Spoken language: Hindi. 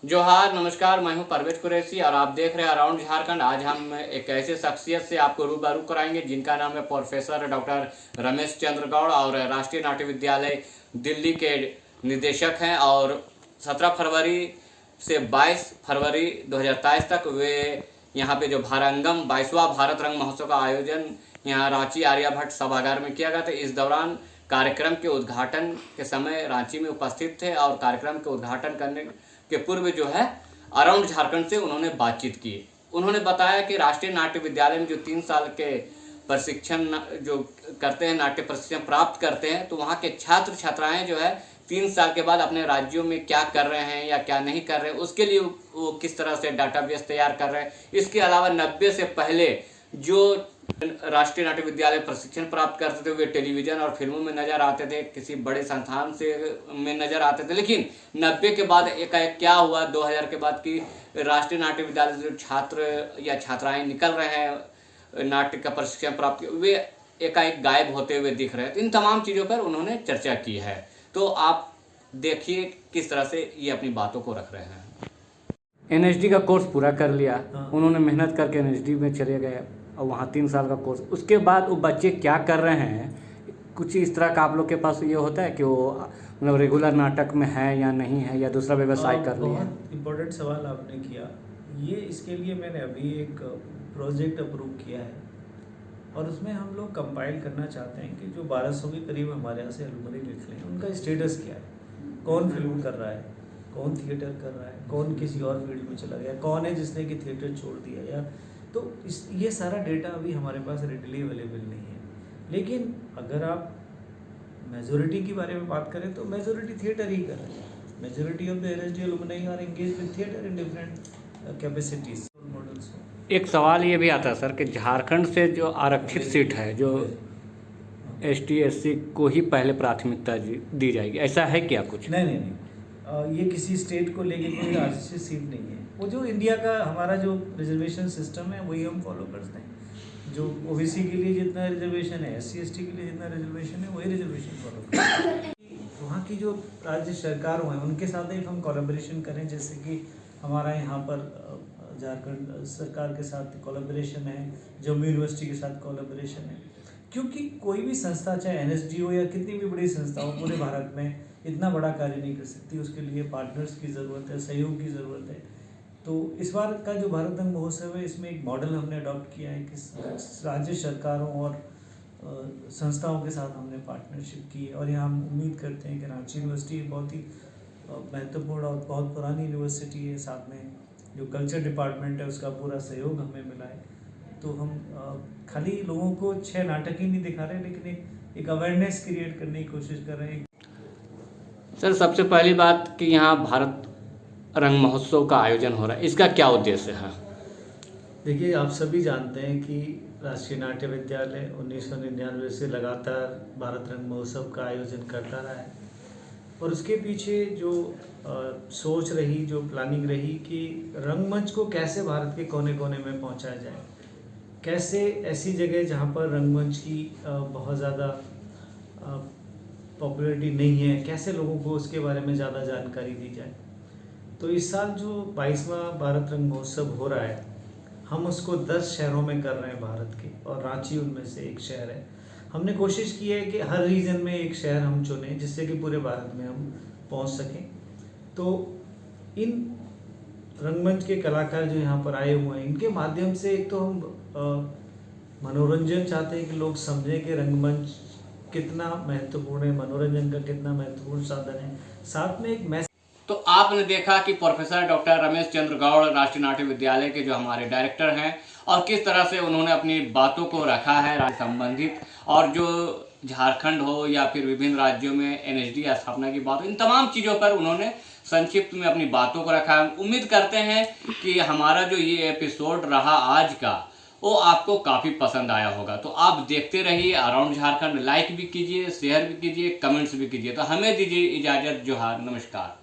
जोहार, नमस्कार। मैं हूं परवेज कुरैशी और आप देख रहे हैं अराउंड झारखंड। आज हम एक ऐसे शख्सियत से आपको रूबरू कराएंगे जिनका नाम है प्रोफेसर डॉक्टर रमेश चंद्र गौड़ और राष्ट्रीय नाट्य विद्यालय दिल्ली के निदेशक हैं। और 17 फरवरी से 22 फरवरी 2023 तक वे यहाँ पे जो भारंगम 22वां भारत रंग महोत्सव का आयोजन यहाँ रांची आर्यभट्ट सभागार में किया गया था। इस दौरान कार्यक्रम के उद्घाटन के समय रांची में उपस्थित थे और कार्यक्रम के उद्घाटन करने के पूर्व जो है अराउंड झारखंड से उन्होंने बातचीत की। उन्होंने बताया कि राष्ट्रीय नाट्य विद्यालय में जो 3 साल के प्रशिक्षण जो करते हैं, नाट्य प्रशिक्षण प्राप्त करते हैं, तो वहाँ के छात्र छात्राएं जो है 3 साल के बाद अपने राज्यों में क्या कर रहे हैं या क्या नहीं कर रहे हैं, उसके लिए वो किस तरह से डाटाबेस तैयार कर रहे हैं। इसके अलावा 90 से पहले जो राष्ट्रीय नाट्य विद्यालय प्रशिक्षण प्राप्त करते थे वे टेलीविजन और फिल्मों में नजर आते थे, किसी बड़े संस्थान से में नजर आते थे। लेकिन 90 के बाद एकाएक क्या हुआ 2000 के बाद कि राष्ट्रीय नाट्य विद्यालय से जो छात्र या छात्राएं निकल रहे हैं नाट्य का प्रशिक्षण प्राप्त, वे एकाएक गायब होते हुए दिख रहे थे। इन तमाम चीज़ों पर उन्होंने चर्चा की है। तो आप देखिए किस तरह से ये अपनी बातों को रख रहे हैं। NSD का कोर्स पूरा कर लिया, उन्होंने मेहनत करके NSD में चले गए और वहाँ 3 साल का कोर्स, उसके बाद वो बच्चे क्या कर रहे हैं, कुछ इस तरह का आप लोग के पास ये होता है कि वो मतलब रेगुलर नाटक में है या नहीं है या दूसरा व्यवसाय कर लिया? बहुत इम्पोर्टेंट सवाल आपने किया। ये इसके लिए मैंने अभी एक प्रोजेक्ट अप्रूव किया है और उसमें हम लोग कंपाइल करना चाहते हैं कि जो 1200 के करीब हमारे यहाँ से अलुमनी निकले हैं उनका स्टेटस क्या है, कौन फिल्म कर रहा है, कौन थिएटर कर रहा है, कौन किसी और फील्ड में चला गया, कौन है जिसने कि थिएटर छोड़ दिया, या तो ये सारा डेटा अभी हमारे पास रेडली अवेलेबल नहीं है। लेकिन अगर आप मेजोरिटी के बारे में बात करें तो मेजोरिटी थिएटर ही कर रहे हैं। Majority of the NSD alumni are engage with theatre in different capacities models. एक सवाल ये भी आता है सर कि झारखंड से जो आरक्षित सीट है, जो ST SC को ही पहले प्राथमिकता दी जाएगी, ऐसा है क्या कुछ? नहीं, ये किसी स्टेट को लेके कोई आरक्षित सीट नहीं है। वो जो इंडिया का हमारा जो रिजर्वेशन सिस्टम है वही हम फॉलो करते हैं। जो OBC के लिए जितना रिजर्वेशन है, SC ST के लिए जितना रिजर्वेशन है, वही रिजर्वेशन फॉलो करते हैं। वहाँ की जो राज्य सरकार हैं उनके साथ एक हम कोलैबोरेशन करें, जैसे कि हमारा यहाँ पर झारखंड सरकार के साथ कोलैबोरेशन है, जम्मू यूनिवर्सिटी के साथ कोलैबोरेशन है। क्योंकि कोई भी संस्था, चाहे NSD हो या कितनी भी बड़ी संस्था हो, पूरे भारत में इतना बड़ा कार्य नहीं कर सकती। उसके लिए पार्टनर्स की ज़रूरत है, सहयोग की ज़रूरत है। तो इस बार का जो भारत रंग महोत्सव है, इसमें एक मॉडल हमने अडॉप्ट किया है कि राज्य सरकारों और संस्थाओं के साथ हमने पार्टनरशिप की है। और यहाँ हम उम्मीद करते हैं कि रांची यूनिवर्सिटी बहुत ही महत्वपूर्ण और बहुत पुरानी यूनिवर्सिटी है, साथ में जो कल्चर डिपार्टमेंट है उसका पूरा सहयोग हमें मिला है। तो हम खाली लोगों को 6 नाटक ही नहीं दिखा रहे, लेकिन एक अवेयरनेस क्रिएट करने की कोशिश कर रहे हैं। सर, सबसे पहली बात कि यहाँ भारत रंग महोत्सव का आयोजन हो रहा है, इसका क्या उद्देश्य है? देखिए, आप सभी जानते हैं कि राष्ट्रीय नाट्य विद्यालय 1999 से लगातार भारत रंग महोत्सव का आयोजन करता रहा है। और उसके पीछे जो सोच रही, जो प्लानिंग रही कि रंगमंच को कैसे भारत के कोने कोने में पहुंचाया जाए, कैसे ऐसी जगह जहां पर रंगमंच की बहुत ज़्यादा पॉपुलैरिटी नहीं है, कैसे लोगों को उसके बारे में ज़्यादा जानकारी दी जाए। तो इस साल जो 22वां भारत रंग महोत्सव हो रहा है, हम उसको 10 शहरों में कर रहे हैं भारत के, और रांची उनमें से एक शहर है। हमने कोशिश की है कि हर रीजन में एक शहर हम चुनें जिससे कि पूरे भारत में हम पहुंच सकें। तो इन रंगमंच के कलाकार जो यहाँ पर आए हुए हैं, इनके माध्यम से एक तो हम मनोरंजन चाहते हैं कि लोग समझें कि रंगमंच कितना महत्वपूर्ण है, मनोरंजन का कितना महत्वपूर्ण साधन है, साथ में एक मैसेज। तो आपने देखा कि प्रोफेसर डॉक्टर रमेश चंद्र गौड़ राष्ट्रीय नाट्य विद्यालय के जो हमारे डायरेक्टर हैं, और किस तरह से उन्होंने अपनी बातों को रखा है राज्य संबंधित, और जो झारखंड हो या फिर विभिन्न राज्यों में NSD स्थापना की बात हो, इन तमाम चीज़ों पर उन्होंने संक्षिप्त में अपनी बातों को रखा है। उम्मीद करते हैं कि हमारा जो ये एपिसोड रहा आज का, वो आपको काफ़ी पसंद आया होगा। तो आप देखते रहिए अराउंड झारखंड, लाइक भी कीजिए, शेयर भी कीजिए, कमेंट्स भी कीजिए। तो हमें दीजिए इजाज़त। जोहार, नमस्कार।